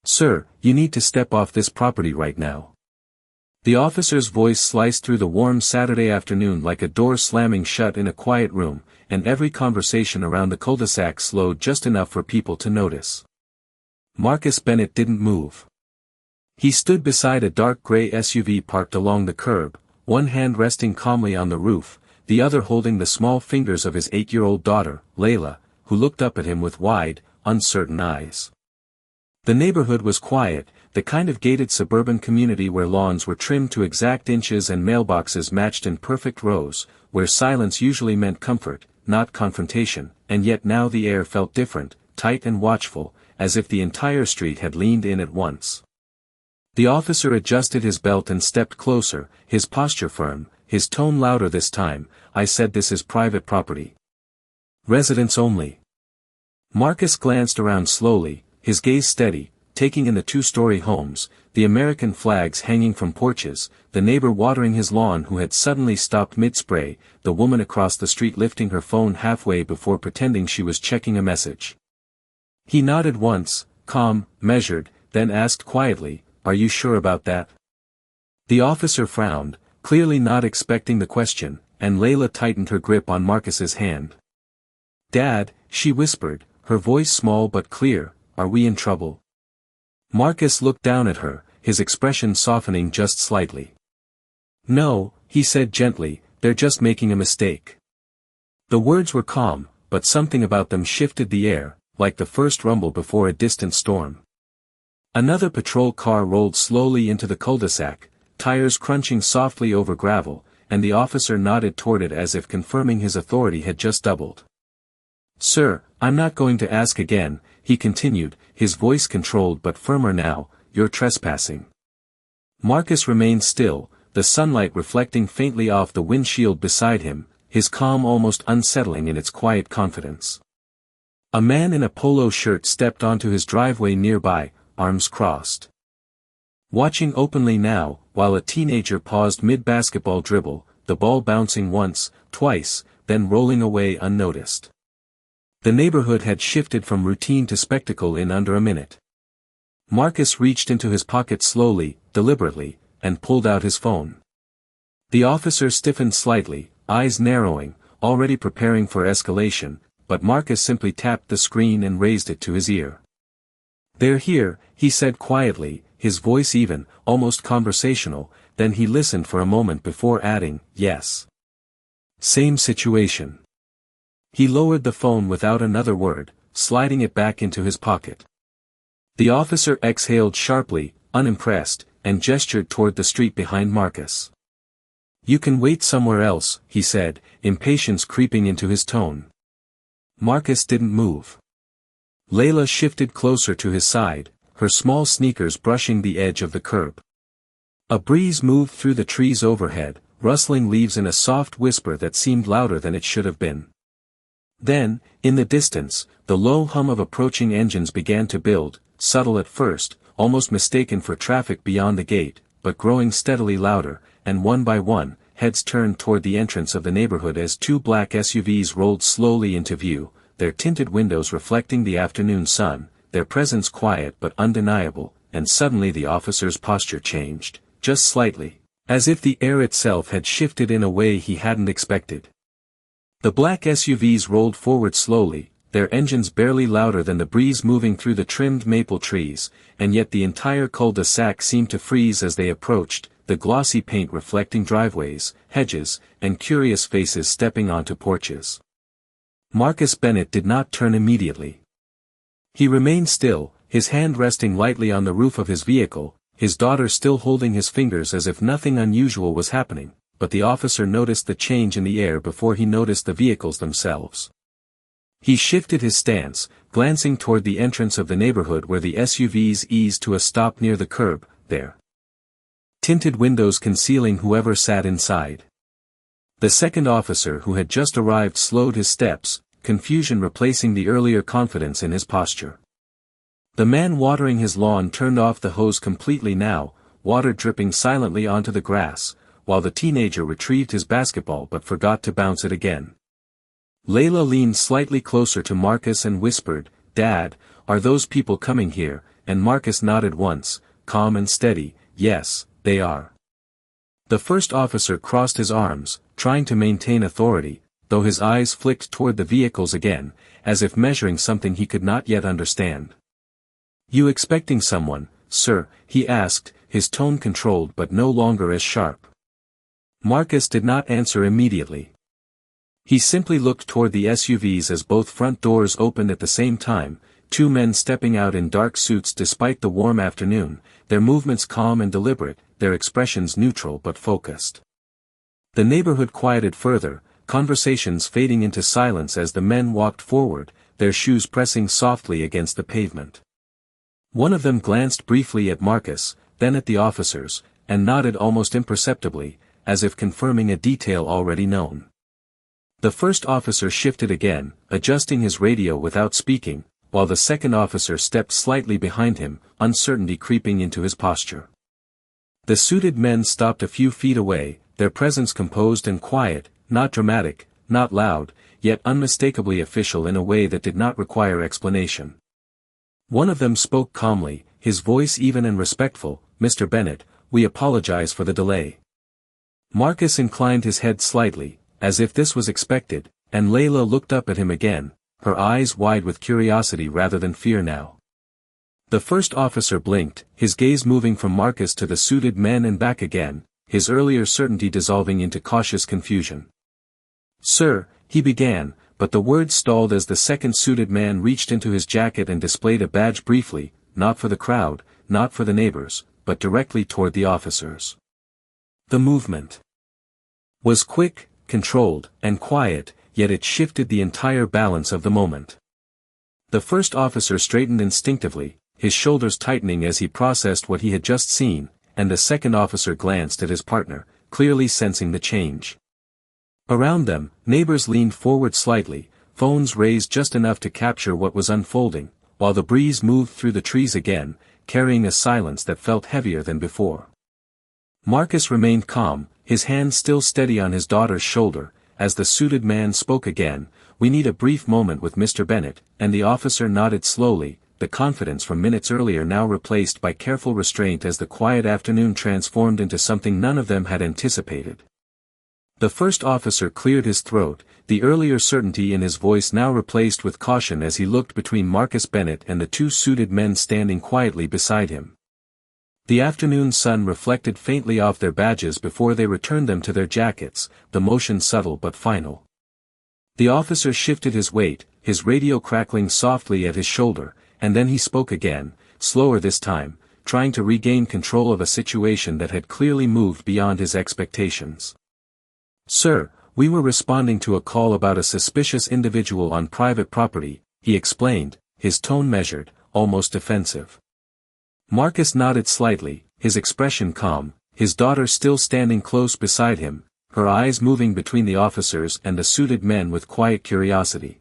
"Sir, you need to step off this property right now." The officer's voice sliced through the warm Saturday afternoon like a door slamming shut in a quiet room, and every conversation around the cul-de-sac slowed just enough for people to notice. Marcus Bennett didn't move. He stood beside a dark gray SUV parked along the curb, one hand resting calmly on the roof, the other holding the small fingers of his 8-year-old daughter, Layla, who looked up at him with wide, uncertain eyes. The neighborhood was quiet, the kind of gated suburban community where lawns were trimmed to exact inches and mailboxes matched in perfect rows, where silence usually meant comfort, not confrontation, and yet now the air felt different, tight and watchful, as if the entire street had leaned in at once. The officer adjusted his belt and stepped closer, his posture firm, his tone louder this time. "I said this is private property. Residents only." Marcus glanced around slowly, his gaze steady, taking in the 2-story homes, the American flags hanging from porches, the neighbor watering his lawn who had suddenly stopped mid-spray, the woman across the street lifting her phone halfway before pretending she was checking a message. He nodded once, calm, measured, then asked quietly, "Are you sure about that?" The officer frowned, clearly not expecting the question, and Layla tightened her grip on Marcus's hand. "Dad," she whispered, her voice small but clear, "are we in trouble?" Marcus looked down at her, his expression softening just slightly. "No," he said gently, "they're just making a mistake." The words were calm, but something about them shifted the air, like the first rumble before a distant storm. Another patrol car rolled slowly into the cul-de-sac, tires crunching softly over gravel, and the officer nodded toward it as if confirming his authority had just doubled. "Sir, I'm not going to ask again," he continued, his voice controlled but firmer now, "you're trespassing." Marcus remained still, the sunlight reflecting faintly off the windshield beside him, his calm almost unsettling in its quiet confidence. A man in a polo shirt stepped onto his driveway nearby, arms crossed. Watching openly now, while a teenager paused mid-basketball dribble, the ball bouncing once, twice, then rolling away unnoticed. The neighborhood had shifted from routine to spectacle in under a minute. Marcus reached into his pocket slowly, deliberately, and pulled out his phone. The officer stiffened slightly, eyes narrowing, already preparing for escalation, but Marcus simply tapped the screen and raised it to his ear. "They're here," he said quietly, his voice even, almost conversational, then he listened for a moment before adding, "Yes. Same situation." He lowered the phone without another word, sliding it back into his pocket. The officer exhaled sharply, unimpressed, and gestured toward the street behind Marcus. "You can wait somewhere else," he said, impatience creeping into his tone. Marcus didn't move. Layla shifted closer to his side, her small sneakers brushing the edge of the curb. A breeze moved through the trees overhead, rustling leaves in a soft whisper that seemed louder than it should have been. Then, in the distance, the low hum of approaching engines began to build, subtle at first, almost mistaken for traffic beyond the gate, but growing steadily louder, and one by one, heads turned toward the entrance of the neighborhood as 2 black SUVs rolled slowly into view, their tinted windows reflecting the afternoon sun, their presence quiet but undeniable, and suddenly the officer's posture changed, just slightly, as if the air itself had shifted in a way he hadn't expected. The black SUVs rolled forward slowly, their engines barely louder than the breeze moving through the trimmed maple trees, and yet the entire cul-de-sac seemed to freeze as they approached, the glossy paint reflecting driveways, hedges, and curious faces stepping onto porches. Marcus Bennett did not turn immediately. He remained still, his hand resting lightly on the roof of his vehicle, his daughter still holding his fingers as if nothing unusual was happening, but the officer noticed the change in the air before he noticed the vehicles themselves. He shifted his stance, glancing toward the entrance of the neighborhood where the SUVs eased to a stop near the curb, their tinted windows concealing whoever sat inside. The second officer who had just arrived slowed his steps, confusion replacing the earlier confidence in his posture. The man watering his lawn turned off the hose completely now, water dripping silently onto the grass, while the teenager retrieved his basketball but forgot to bounce it again. Layla leaned slightly closer to Marcus and whispered, "Dad, are those people coming here?" and Marcus nodded once, calm and steady. Yes, they are. The first officer crossed his arms, trying to maintain authority, though his eyes flicked toward the vehicles again, as if measuring something he could not yet understand. "You expecting someone, sir?" he asked, his tone controlled but no longer as sharp. Marcus did not answer immediately. He simply looked toward the SUVs as both front doors opened at the same time, two men stepping out in dark suits despite the warm afternoon, their movements calm and deliberate, their expressions neutral but focused. The neighborhood quieted further, conversations fading into silence as the men walked forward, their shoes pressing softly against the pavement. One of them glanced briefly at Marcus, then at the officers, and nodded almost imperceptibly, as if confirming a detail already known. The first officer shifted again, adjusting his radio without speaking, while the second officer stepped slightly behind him, uncertainty creeping into his posture. The suited men stopped a few feet away, their presence composed and quiet, not dramatic, not loud, yet unmistakably official in a way that did not require explanation. One of them spoke calmly, his voice even and respectful. "Mr. Bennett, we apologize for the delay." Marcus inclined his head slightly, as if this was expected, and Layla looked up at him again, her eyes wide with curiosity rather than fear now. The first officer blinked, his gaze moving from Marcus to the suited men and back again, his earlier certainty dissolving into cautious confusion. "Sir," he began, but the words stalled as the second suited man reached into his jacket and displayed a badge briefly, not for the crowd, not for the neighbors, but directly toward the officers. The movement was quick, controlled, and quiet, yet it shifted the entire balance of the moment. The first officer straightened instinctively, his shoulders tightening as he processed what he had just seen, and the second officer glanced at his partner, clearly sensing the change. Around them, neighbors leaned forward slightly, phones raised just enough to capture what was unfolding, while the breeze moved through the trees again, carrying a silence that felt heavier than before. Marcus remained calm, his hand still steady on his daughter's shoulder, as the suited man spoke again. "We need a brief moment with Mr. Bennett," and the officer nodded slowly, the confidence from minutes earlier now replaced by careful restraint as the quiet afternoon transformed into something none of them had anticipated. The first officer cleared his throat, the earlier certainty in his voice now replaced with caution as he looked between Marcus Bennett and the two suited men standing quietly beside him. The afternoon sun reflected faintly off their badges before they returned them to their jackets, the motion subtle but final. The officer shifted his weight, his radio crackling softly at his shoulder, and then he spoke again, slower this time, trying to regain control of a situation that had clearly moved beyond his expectations. "Sir, we were responding to a call about a suspicious individual on private property," he explained, his tone measured, almost defensive. Marcus nodded slightly, his expression calm, his daughter still standing close beside him, her eyes moving between the officers and the suited men with quiet curiosity.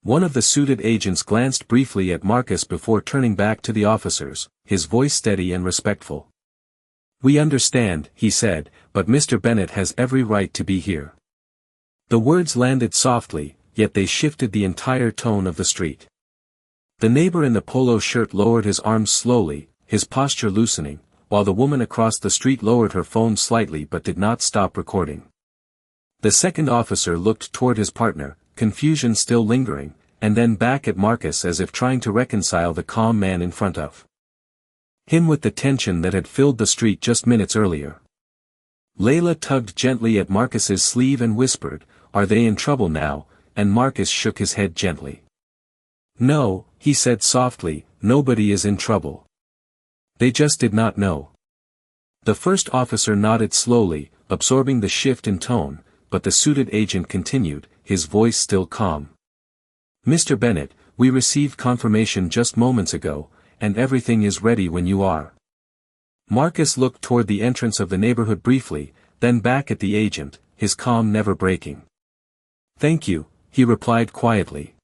One of the suited agents glanced briefly at Marcus before turning back to the officers, his voice steady and respectful. "We understand," he said, "but Mr. Bennett has every right to be here." The words landed softly, yet they shifted the entire tone of the street. The neighbor in the polo shirt lowered his arms slowly, his posture loosening, while the woman across the street lowered her phone slightly but did not stop recording. The second officer looked toward his partner, confusion still lingering, and then back at Marcus as if trying to reconcile the calm man in front of him with the tension that had filled the street just minutes earlier. Layla tugged gently at Marcus's sleeve and whispered, "Are they in trouble now?" and Marcus shook his head gently. "No," he said softly, "nobody is in trouble. They just did not know." The first officer nodded slowly, absorbing the shift in tone, but the suited agent continued, his voice still calm. "Mr. Bennett, we received confirmation just moments ago, and everything is ready when you are." Marcus looked toward the entrance of the neighborhood briefly, then back at the agent, his calm never breaking. "Thank you," he replied quietly.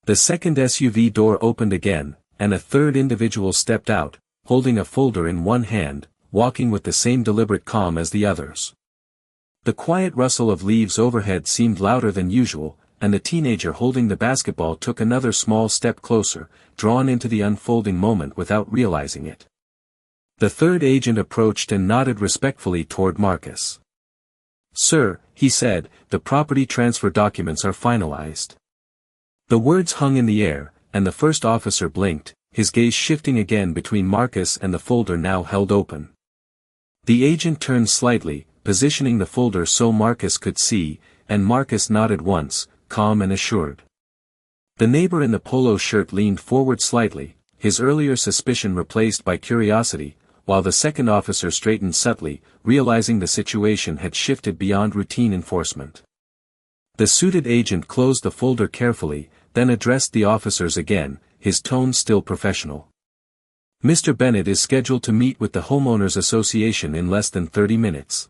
The second SUV door opened again, and a third individual stepped out, holding a folder in one hand, walking with the same deliberate calm as the others. The quiet rustle of leaves overhead seemed louder than usual, and the teenager holding the basketball took another small step closer, drawn into the unfolding moment without realizing it. The third agent approached and nodded respectfully toward Marcus. "Sir," he said, "the property transfer documents are finalized." The words hung in the air, and the first officer blinked, his gaze shifting again between Marcus and the folder now held open. The agent turned slightly, positioning the folder so Marcus could see, and Marcus nodded once, calm and assured. The neighbor in the polo shirt leaned forward slightly, his earlier suspicion replaced by curiosity, while the second officer straightened subtly, realizing the situation had shifted beyond routine enforcement. The suited agent closed the folder carefully, then addressed the officers again, his tone still professional. "Mr. Bennett is scheduled to meet with the Homeowners Association in less than 30 minutes.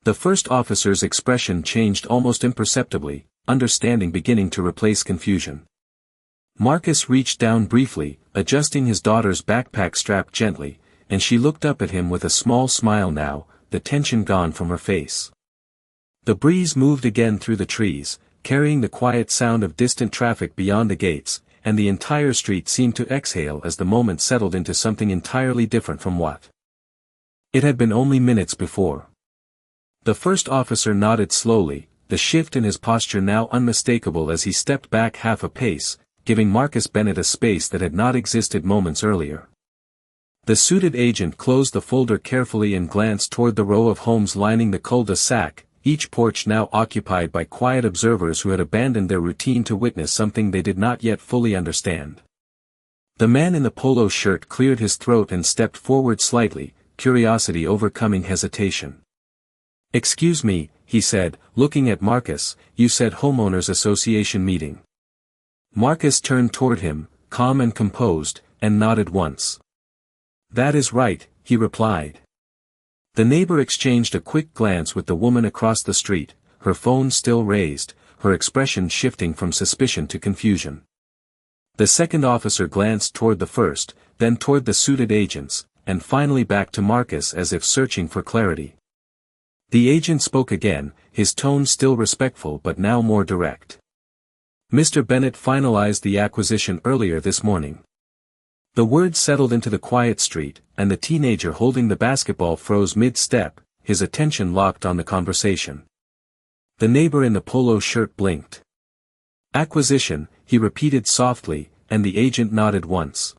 The first officer's expression changed almost imperceptibly, understanding beginning to replace confusion. Marcus reached down briefly, adjusting his daughter's backpack strap gently, and she looked up at him with a small smile now, the tension gone from her face. The breeze moved again through the trees, carrying the quiet sound of distant traffic beyond the gates, and the entire street seemed to exhale as the moment settled into something entirely different from what it had been only minutes before. The first officer nodded slowly, the shift in his posture now unmistakable as he stepped back half a pace, giving Marcus Bennett a space that had not existed moments earlier. The suited agent closed the folder carefully and glanced toward the row of homes lining the cul-de-sac, each porch now occupied by quiet observers who had abandoned their routine to witness something they did not yet fully understand. The man in the polo shirt cleared his throat and stepped forward slightly, curiosity overcoming hesitation. "Excuse me," he said, looking at Marcus, "you said Homeowners Association meeting." Marcus turned toward him, calm and composed, and nodded once. "That is right," he replied. The neighbor exchanged a quick glance with the woman across the street, her phone still raised, her expression shifting from suspicion to confusion. The second officer glanced toward the first, then toward the suited agents, and finally back to Marcus as if searching for clarity. The agent spoke again, his tone still respectful but now more direct. "Mr. Bennett finalized the acquisition earlier this morning." The words settled into the quiet street, and the teenager holding the basketball froze mid-step, his attention locked on the conversation. The neighbor in the polo shirt blinked. "Acquisition," he repeated softly, and the agent nodded once.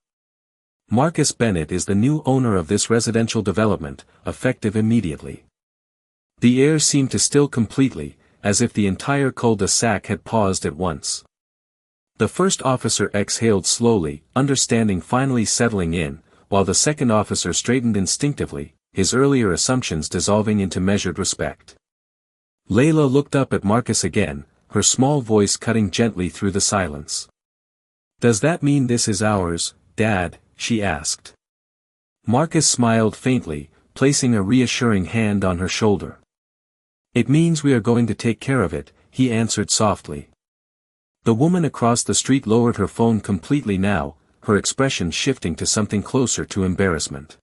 "Marcus Bennett is the new owner of this residential development, effective immediately." The air seemed to still completely, as if the entire cul-de-sac had paused at once. The first officer exhaled slowly, understanding finally settling in, while the second officer straightened instinctively, his earlier assumptions dissolving into measured respect. Layla looked up at Marcus again, her small voice cutting gently through the silence. "Does that mean this is ours, Dad?" she asked. Marcus smiled faintly, placing a reassuring hand on her shoulder. "It means we are going to take care of it," he answered softly. The woman across the street lowered her phone completely now, her expression shifting to something closer to embarrassment.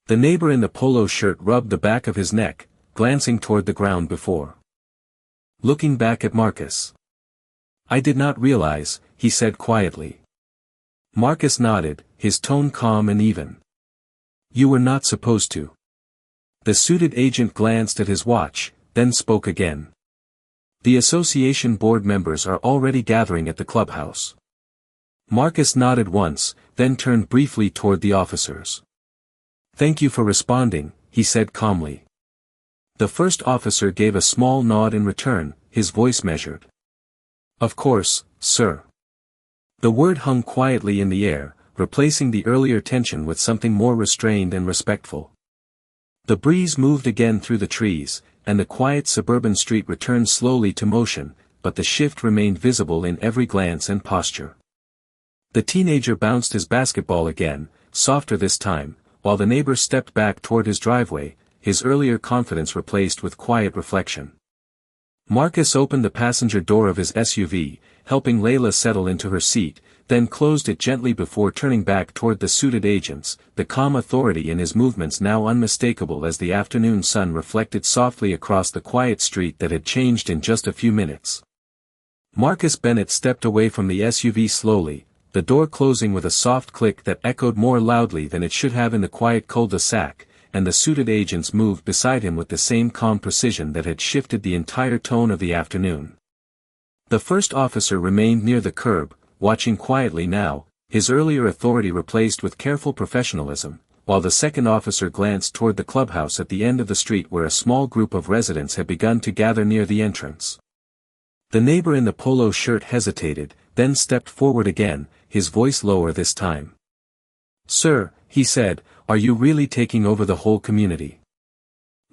The neighbor in the polo shirt rubbed the back of his neck, glancing toward the ground before looking back at Marcus. "I did not realize," he said quietly. Marcus nodded, his tone calm and even. "You were not supposed to." The suited agent glanced at his watch, then spoke again. "The association board members are already gathering at the clubhouse." Marcus nodded once, then turned briefly toward the officers. "Thank you for responding," he said calmly. The first officer gave a small nod in return, his voice measured. "Of course, sir." The word hung quietly in the air, replacing the earlier tension with something more restrained and respectful. The breeze moved again through the trees, and the quiet suburban street returned slowly to motion, but the shift remained visible in every glance and posture. The teenager bounced his basketball again, softer this time, while the neighbor stepped back toward his driveway, his earlier confidence replaced with quiet reflection. Marcus opened the passenger door of his SUV, helping Layla settle into her seat, then closed it gently before turning back toward the suited agents, the calm authority in his movements now unmistakable as the afternoon sun reflected softly across the quiet street that had changed in just a few minutes. Marcus Bennett stepped away from the SUV slowly, the door closing with a soft click that echoed more loudly than it should have in the quiet cul-de-sac, and the suited agents moved beside him with the same calm precision that had shifted the entire tone of the afternoon. The first officer remained near the curb, watching quietly now, his earlier authority replaced with careful professionalism, while the second officer glanced toward the clubhouse at the end of the street where a small group of residents had begun to gather near the entrance. The neighbor in the polo shirt hesitated, then stepped forward again, his voice lower this time. "Sir," he said, "are you really taking over the whole community?"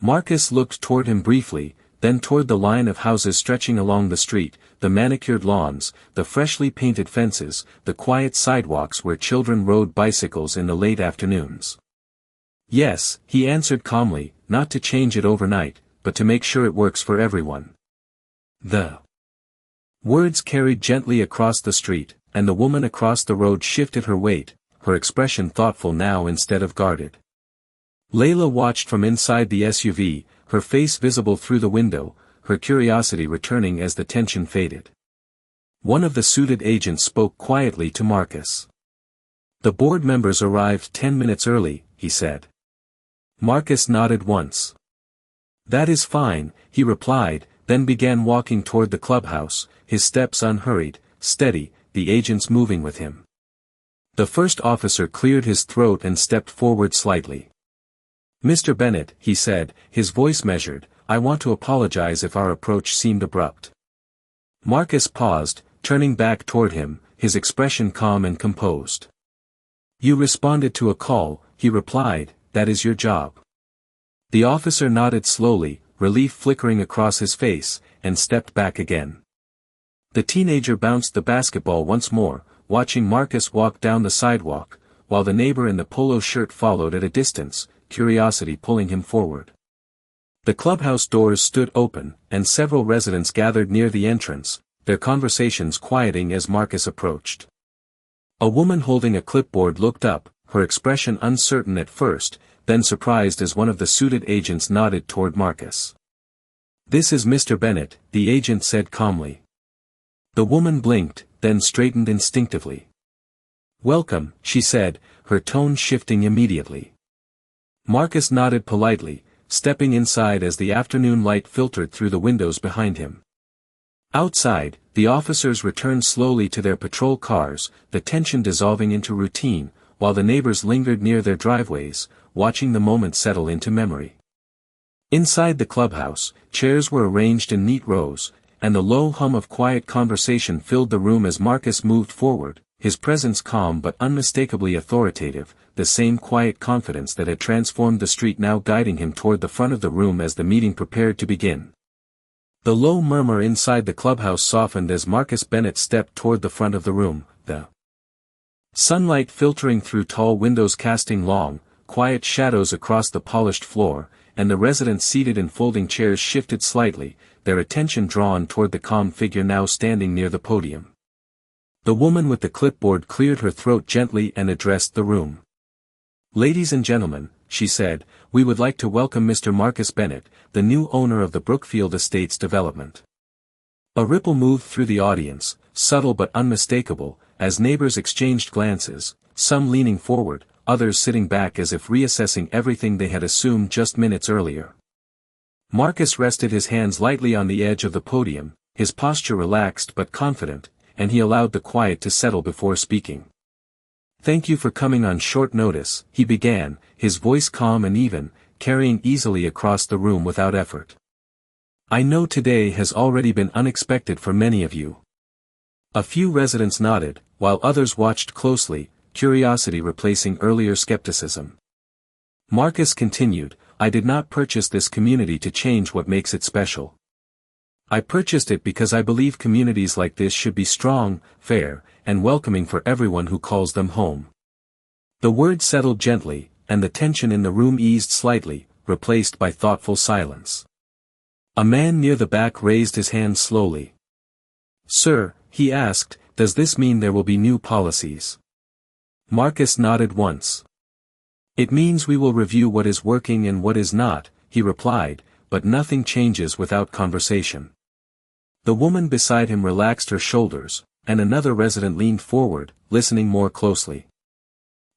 Marcus looked toward him briefly, then toward the line of houses stretching along the street, the manicured lawns, the freshly painted fences, the quiet sidewalks where children rode bicycles in the late afternoons. "Yes," he answered calmly, "not to change it overnight, but to make sure it works for everyone." The words carried gently across the street, and the woman across the road shifted her weight, her expression thoughtful now instead of guarded. Layla watched from inside the SUV, her face visible through the window, her curiosity returning as the tension faded. One of the suited agents spoke quietly to Marcus. "The board members arrived 10 minutes early," he said. Marcus nodded once. "That is fine," he replied, then began walking toward the clubhouse, his steps unhurried, steady, the agents moving with him. The first officer cleared his throat and stepped forward slightly. "Mr. Bennett," he said, his voice measured, "I want to apologize if our approach seemed abrupt." Marcus paused, turning back toward him, his expression calm and composed. "You responded to a call," he replied, "that is your job." The officer nodded slowly, relief flickering across his face, and stepped back again. The teenager bounced the basketball once more, watching Marcus walk down the sidewalk, while the neighbor in the polo shirt followed at a distance, curiosity pulling him forward. The clubhouse doors stood open, and several residents gathered near the entrance, their conversations quieting as Marcus approached. A woman holding a clipboard looked up, her expression uncertain at first, then surprised as one of the suited agents nodded toward Marcus. "This is Mr. Bennett," the agent said calmly. The woman blinked, then straightened instinctively. "Welcome," she said, her tone shifting immediately. Marcus nodded politely, stepping inside as the afternoon light filtered through the windows behind him. Outside, the officers returned slowly to their patrol cars, the tension dissolving into routine, while the neighbors lingered near their driveways, watching the moment settle into memory. Inside the clubhouse, chairs were arranged in neat rows, and the low hum of quiet conversation filled the room as Marcus moved forward, his presence calm but unmistakably authoritative, the same quiet confidence that had transformed the street now guiding him toward the front of the room as the meeting prepared to begin. The low murmur inside the clubhouse softened as Marcus Bennett stepped toward the front of the room, the sunlight filtering through tall windows casting long, quiet shadows across the polished floor, and the residents seated in folding chairs shifted slightly, their attention drawn toward the calm figure now standing near the podium. The woman with the clipboard cleared her throat gently and addressed the room. "Ladies and gentlemen," she said, "we would like to welcome Mr. Marcus Bennett, the new owner of the Brookfield Estates development." A ripple moved through the audience, subtle but unmistakable, as neighbors exchanged glances, some leaning forward, others sitting back as if reassessing everything they had assumed just minutes earlier. Marcus rested his hands lightly on the edge of the podium, his posture relaxed but confident, and he allowed the quiet to settle before speaking. "Thank you for coming on short notice," he began, his voice calm and even, carrying easily across the room without effort. "I know today has already been unexpected for many of you." A few residents nodded, while others watched closely, curiosity replacing earlier skepticism. Marcus continued, "I did not purchase this community to change what makes it special. I purchased it because I believe communities like this should be strong, fair, and welcoming for everyone who calls them home." The words settled gently, and the tension in the room eased slightly, replaced by thoughtful silence. A man near the back raised his hand slowly. "Sir," he asked, "does this mean there will be new policies?" Marcus nodded once. "It means we will review what is working and what is not," he replied, "but nothing changes without conversation." The woman beside him relaxed her shoulders, and another resident leaned forward, listening more closely.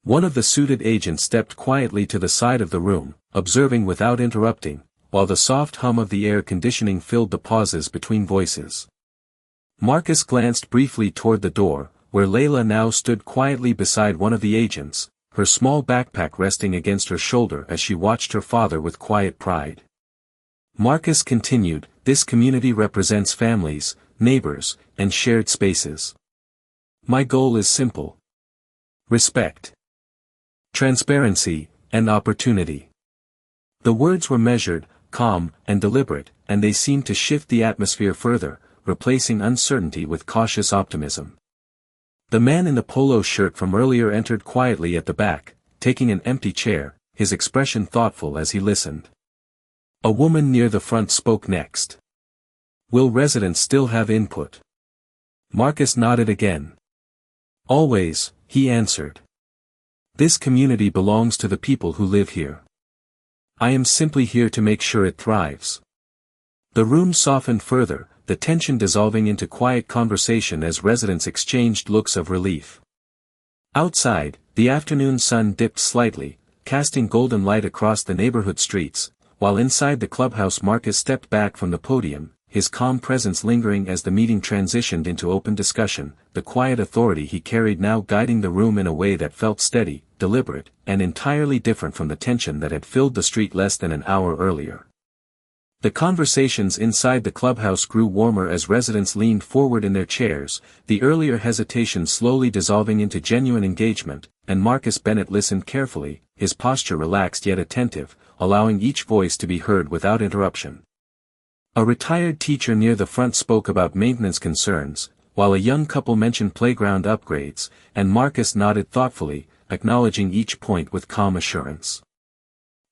One of the suited agents stepped quietly to the side of the room, observing without interrupting, while the soft hum of the air conditioning filled the pauses between voices. Marcus glanced briefly toward the door, where Layla now stood quietly beside one of the agents, her small backpack resting against her shoulder as she watched her father with quiet pride. Marcus continued, "This community represents families, neighbors, and shared spaces. My goal is simple. Respect, transparency, and opportunity." The words were measured, calm, and deliberate, and they seemed to shift the atmosphere further, replacing uncertainty with cautious optimism. The man in the polo shirt from earlier entered quietly at the back, taking an empty chair, his expression thoughtful as he listened. A woman near the front spoke next. "Will residents still have input?" Marcus nodded again. "Always," he answered. "This community belongs to the people who live here. I am simply here to make sure it thrives." The room softened further, the tension dissolving into quiet conversation as residents exchanged looks of relief. Outside, the afternoon sun dipped slightly, casting golden light across the neighborhood streets, while inside the clubhouse Marcus stepped back from the podium, his calm presence lingering as the meeting transitioned into open discussion, the quiet authority he carried now guiding the room in a way that felt steady, deliberate, and entirely different from the tension that had filled the street less than an hour earlier. The conversations inside the clubhouse grew warmer as residents leaned forward in their chairs, the earlier hesitation slowly dissolving into genuine engagement, and Marcus Bennett listened carefully, his posture relaxed yet attentive, allowing each voice to be heard without interruption. A retired teacher near the front spoke about maintenance concerns, while a young couple mentioned playground upgrades, and Marcus nodded thoughtfully, acknowledging each point with calm assurance.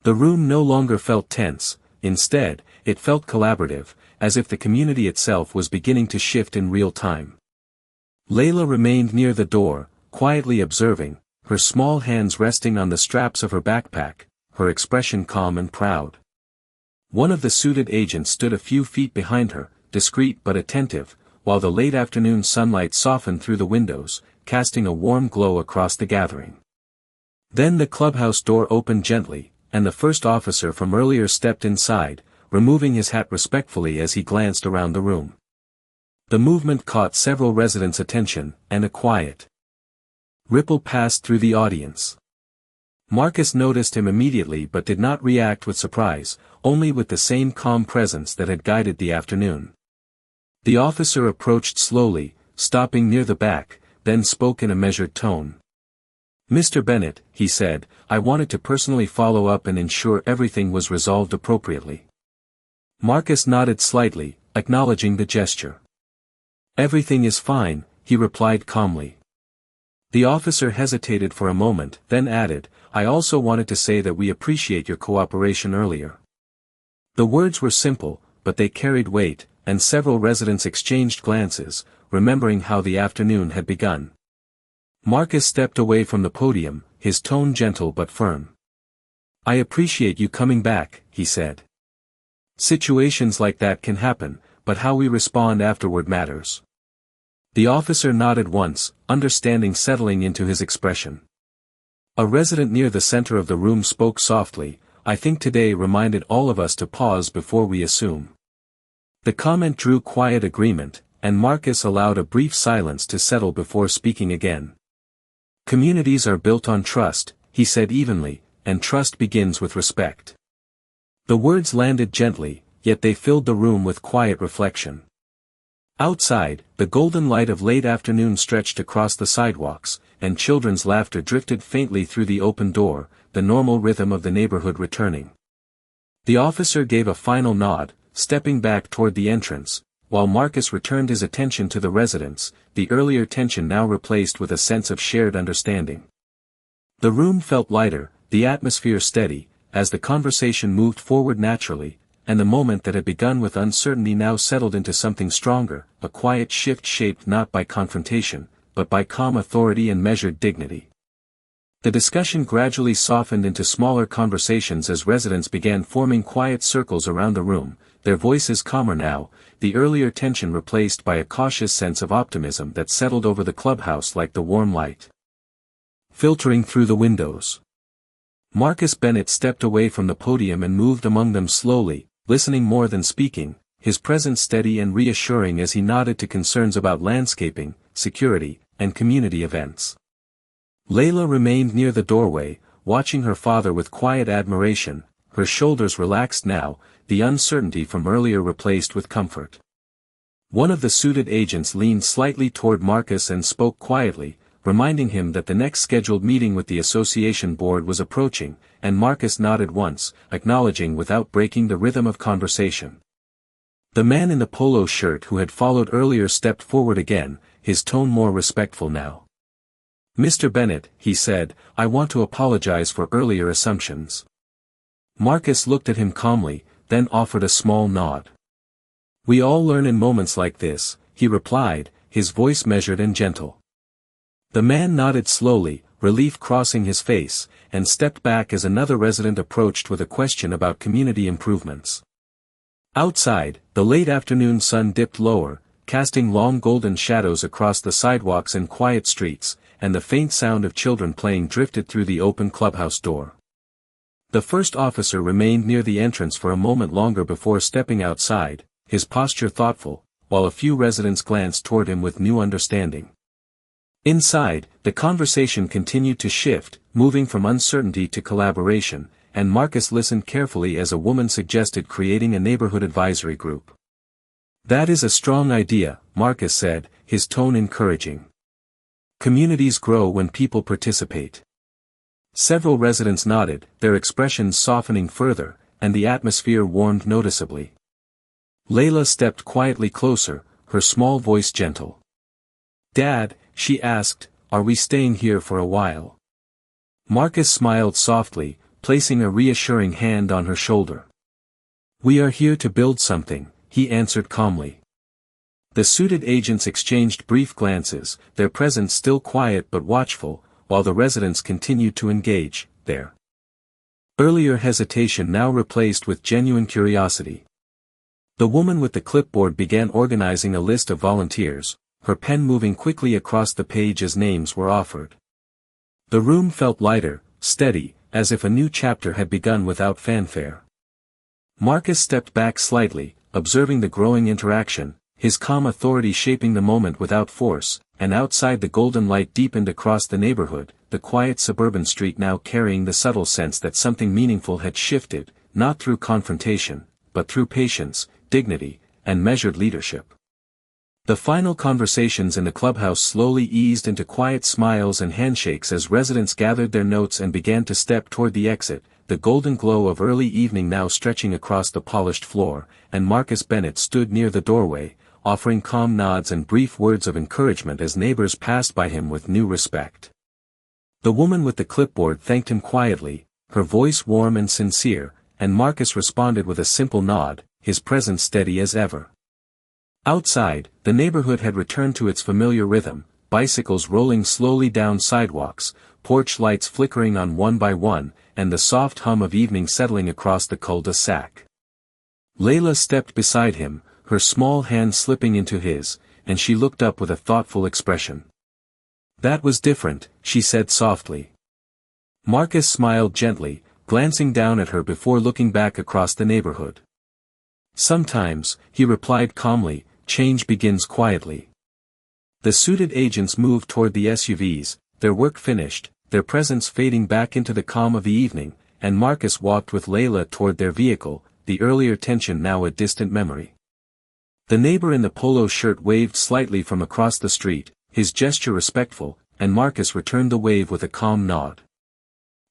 The room no longer felt tense. Instead, it felt collaborative, as if the community itself was beginning to shift in real time. Layla remained near the door, quietly observing, her small hands resting on the straps of her backpack, her expression calm and proud. One of the suited agents stood a few feet behind her, discreet but attentive, while the late afternoon sunlight softened through the windows, casting a warm glow across the gathering. Then the clubhouse door opened gently, and the first officer from earlier stepped inside, removing his hat respectfully as he glanced around the room. The movement caught several residents' attention, and a quiet ripple passed through the audience. Marcus noticed him immediately but did not react with surprise, only with the same calm presence that had guided the afternoon. The officer approached slowly, stopping near the back, then spoke in a measured tone. "Mr. Bennett," he said, "I wanted to personally follow up and ensure everything was resolved appropriately." Marcus nodded slightly, acknowledging the gesture. "Everything is fine," he replied calmly. The officer hesitated for a moment, then added, "I also wanted to say that we appreciate your cooperation earlier." The words were simple, but they carried weight, and several residents exchanged glances, remembering how the afternoon had begun. Marcus stepped away from the podium, his tone gentle but firm. "I appreciate you coming back," he said. "Situations like that can happen, but how we respond afterward matters." The officer nodded once, understanding settling into his expression. A resident near the center of the room spoke softly, "I think today reminded all of us to pause before we assume." The comment drew quiet agreement, and Marcus allowed a brief silence to settle before speaking again. "Communities are built on trust," he said evenly, "and trust begins with respect." The words landed gently, yet they filled the room with quiet reflection. Outside, the golden light of late afternoon stretched across the sidewalks, and children's laughter drifted faintly through the open door, the normal rhythm of the neighborhood returning. The officer gave a final nod, stepping back toward the entrance, while Marcus returned his attention to the residents, the earlier tension now replaced with a sense of shared understanding. The room felt lighter, the atmosphere steady, as the conversation moved forward naturally, and the moment that had begun with uncertainty now settled into something stronger, a quiet shift shaped not by confrontation, but by calm authority and measured dignity. The discussion gradually softened into smaller conversations as residents began forming quiet circles around the room, their voices calmer now, the earlier tension replaced by a cautious sense of optimism that settled over the clubhouse like the warm light filtering through the windows. Marcus Bennett stepped away from the podium and moved among them slowly, listening more than speaking, his presence steady and reassuring as he nodded to concerns about landscaping, security, and community events. Layla remained near the doorway, watching her father with quiet admiration, her shoulders relaxed now, the uncertainty from earlier replaced with comfort. One of the suited agents leaned slightly toward Marcus and spoke quietly, reminding him that the next scheduled meeting with the association board was approaching, and Marcus nodded once, acknowledging without breaking the rhythm of conversation. The man in the polo shirt who had followed earlier stepped forward again, his tone more respectful now. "Mr. Bennett," he said, "I want to apologize for earlier assumptions." Marcus looked at him calmly, then offered a small nod. "We all learn in moments like this," he replied, his voice measured and gentle. The man nodded slowly, relief crossing his face, and stepped back as another resident approached with a question about community improvements. Outside, the late afternoon sun dipped lower, casting long golden shadows across the sidewalks and quiet streets, and the faint sound of children playing drifted through the open clubhouse door. The first officer remained near the entrance for a moment longer before stepping outside, his posture thoughtful, while a few residents glanced toward him with new understanding. Inside, the conversation continued to shift, moving from uncertainty to collaboration, and Marcus listened carefully as a woman suggested creating a neighborhood advisory group. "That is a strong idea," Marcus said, his tone encouraging. "Communities grow when people participate." Several residents nodded, their expressions softening further, and the atmosphere warmed noticeably. Layla stepped quietly closer, her small voice gentle. "Dad," she asked, "are we staying here for a while?" Marcus smiled softly, placing a reassuring hand on her shoulder. "We are here to build something," he answered calmly. The suited agents exchanged brief glances, their presence still quiet but watchful, while the residents continued to engage, their earlier hesitation now replaced with genuine curiosity. The woman with the clipboard began organizing a list of volunteers, her pen moving quickly across the page as names were offered. The room felt lighter, steady, as if a new chapter had begun without fanfare. Marcus stepped back slightly, observing the growing interaction, his calm authority shaping the moment without force, and outside the golden light deepened across the neighborhood, the quiet suburban street now carrying the subtle sense that something meaningful had shifted, not through confrontation, but through patience, dignity, and measured leadership. The final conversations in the clubhouse slowly eased into quiet smiles and handshakes as residents gathered their notes and began to step toward the exit, the golden glow of early evening now stretching across the polished floor, and Marcus Bennett stood near the doorway, offering calm nods and brief words of encouragement as neighbors passed by him with new respect. The woman with the clipboard thanked him quietly, her voice warm and sincere, and Marcus responded with a simple nod, his presence steady as ever. Outside, the neighborhood had returned to its familiar rhythm, bicycles rolling slowly down sidewalks, porch lights flickering on one by one, and the soft hum of evening settling across the cul-de-sac. Layla stepped beside him, her small hand slipping into his, and she looked up with a thoughtful expression. "That was different," she said softly. Marcus smiled gently, glancing down at her before looking back across the neighborhood. "Sometimes," he replied calmly, "change begins quietly." The suited agents moved toward the SUVs, their work finished, their presence fading back into the calm of the evening, and Marcus walked with Layla toward their vehicle, the earlier tension now a distant memory. The neighbor in the polo shirt waved slightly from across the street, his gesture respectful, and Marcus returned the wave with a calm nod.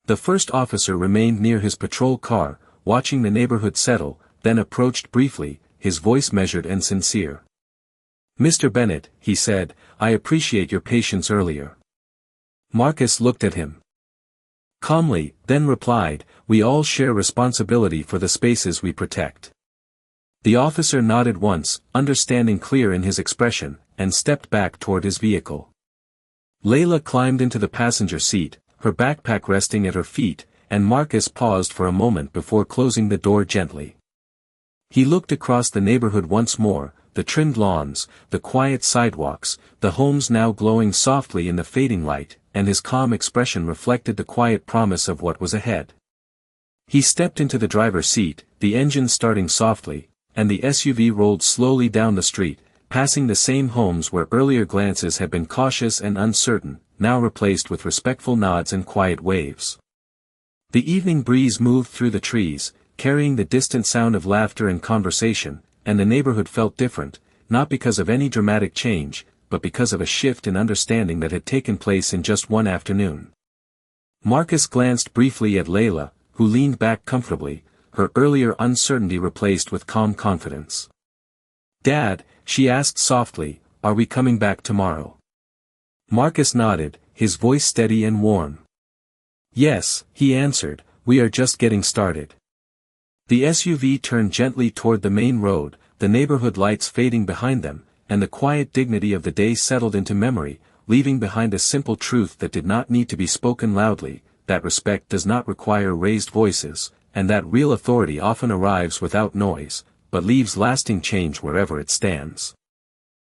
The first officer remained near his patrol car, watching the neighborhood settle, then approached briefly, his voice measured and sincere. "Mr. Bennett," he said, "I appreciate your patience earlier." Marcus looked at him calmly, then replied, "We all share responsibility for the spaces we protect." The officer nodded once, understanding clear in his expression, and stepped back toward his vehicle. Layla climbed into the passenger seat, her backpack resting at her feet, and Marcus paused for a moment before closing the door gently. He looked across the neighborhood once more, the trimmed lawns, the quiet sidewalks, the homes now glowing softly in the fading light, and his calm expression reflected the quiet promise of what was ahead. He stepped into the driver's seat, the engine starting softly, and the SUV rolled slowly down the street, passing the same homes where earlier glances had been cautious and uncertain, now replaced with respectful nods and quiet waves. The evening breeze moved through the trees, carrying the distant sound of laughter and conversation, and the neighborhood felt different, not because of any dramatic change, but because of a shift in understanding that had taken place in just one afternoon. Marcus glanced briefly at Layla, who leaned back comfortably, her earlier uncertainty replaced with calm confidence. "Dad," she asked softly, "are we coming back tomorrow?" Marcus nodded, his voice steady and warm. "Yes," he answered, "we are just getting started." The SUV turned gently toward the main road, the neighborhood lights fading behind them, and the quiet dignity of the day settled into memory, leaving behind a simple truth that did not need to be spoken loudly, that respect does not require raised voices, and that real authority often arrives without noise, but leaves lasting change wherever it stands.